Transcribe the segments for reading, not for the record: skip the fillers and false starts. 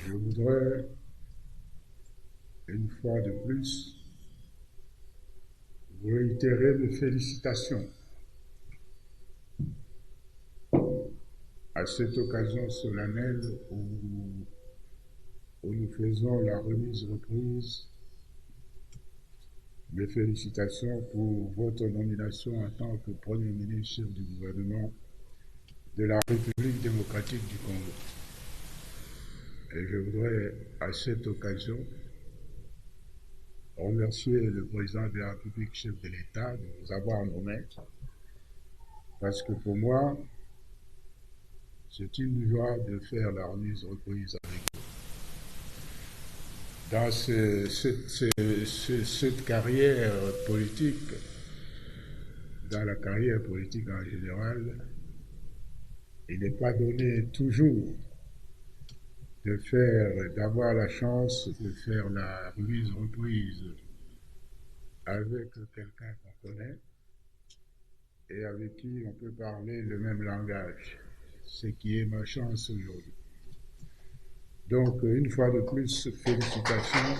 Je voudrais, une fois de plus, vous réitérer mes félicitations à cette occasion solennelle où nous faisons la remise-reprise. Mes félicitations pour votre nomination en tant que Premier ministre chef du gouvernement de la République démocratique du Congo. Et je voudrais, à cette occasion, remercier le président de la République, chef de l'État, de vous avoir nommé, parce que pour moi, c'est une joie de faire la remise-reprise avec vous. Dans cette carrière politique, dans la carrière politique en général, il n'est pas donné toujours d'avoir la chance de faire la remise-reprise avec quelqu'un qu'on connaît et avec qui on peut parler le même langage, ce qui est ma chance aujourd'hui. Donc, une fois de plus, félicitations.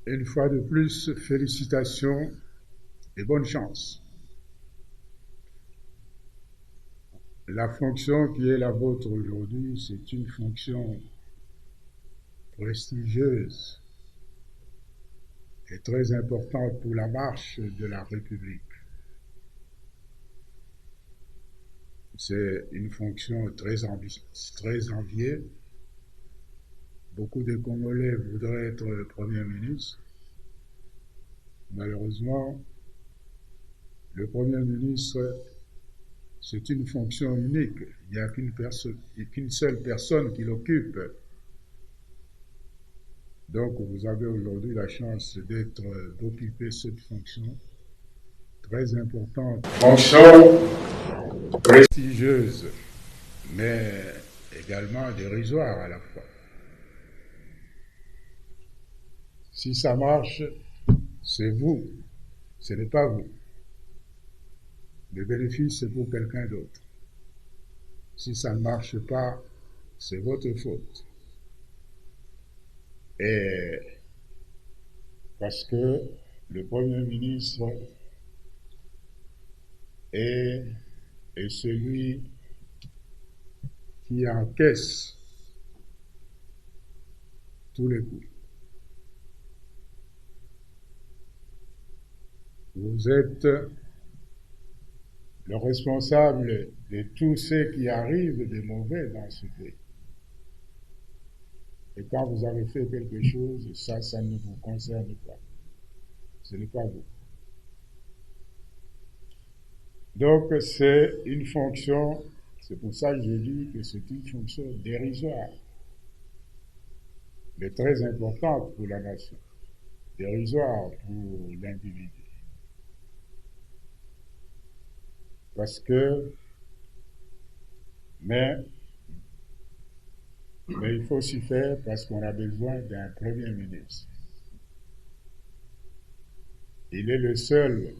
Une fois de plus, félicitations et bonne chance. La fonction qui est la vôtre aujourd'hui, c'est une fonction prestigieuse et très importante pour la marche de la République. C'est une fonction très enviée. Beaucoup de Congolais voudraient être le Premier ministre. Malheureusement, le Premier ministre, c'est une fonction unique. Il n'y a qu'une seule personne qui l'occupe. Donc, vous avez aujourd'hui la chance d'occuper cette fonction très importante. Fonction prestigieuse, mais également dérisoire à la fois. Si ça marche, c'est vous, ce n'est pas vous. Le bénéfice, c'est pour quelqu'un d'autre. Si ça ne marche pas, c'est votre faute. Et parce que le Premier ministre est celui qui encaisse tous les coups. Vous êtes le responsable de tout ce qui arrive de mauvais dans ce pays. Et quand vous avez fait quelque chose, ça ne vous concerne pas. Ce n'est pas vous. Donc c'est une fonction, c'est pour ça que je dis que c'est une fonction dérisoire, mais très importante pour la nation, dérisoire pour l'individu. Parce que, mais il faut s'y faire parce qu'on a besoin d'un Premier ministre. Il est le seul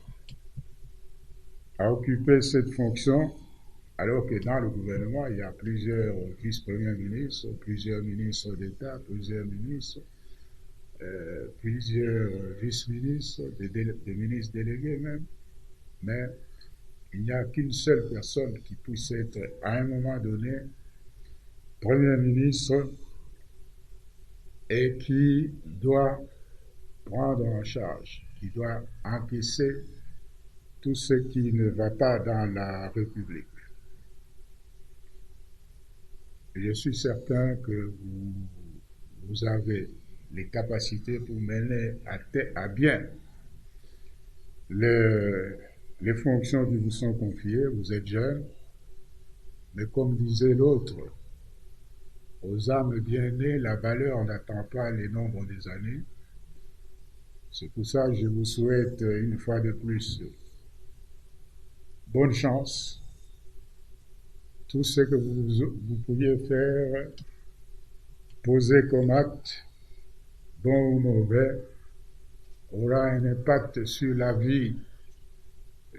à occuper cette fonction, alors que dans le gouvernement, il y a plusieurs vice-premiers ministres, plusieurs ministres d'État, plusieurs ministres, plusieurs vice-ministres, des ministres délégués même, mais il n'y a qu'une seule personne qui puisse être, à un moment donné, Premier ministre et qui doit prendre en charge, qui doit encaisser tout ce qui ne va pas dans la République. Et je suis certain que vous avez les capacités pour mener à bien les fonctions qui vous sont confiées. Vous êtes jeune, mais comme disait l'autre, aux âmes bien nées, la valeur n'attend pas les nombres des années. C'est pour ça que je vous souhaite une fois de plus bonne chance. Tout ce que vous pouviez faire, poser comme acte, bon ou mauvais, aura un impact sur la vie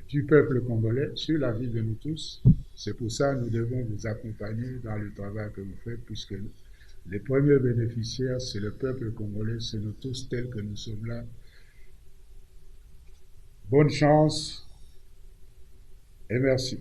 du peuple congolais sur la vie de nous tous. C'est pour ça que nous devons vous accompagner dans le travail que vous faites, puisque les premiers bénéficiaires, c'est le peuple congolais, c'est nous tous tels que nous sommes là. Bonne chance et merci.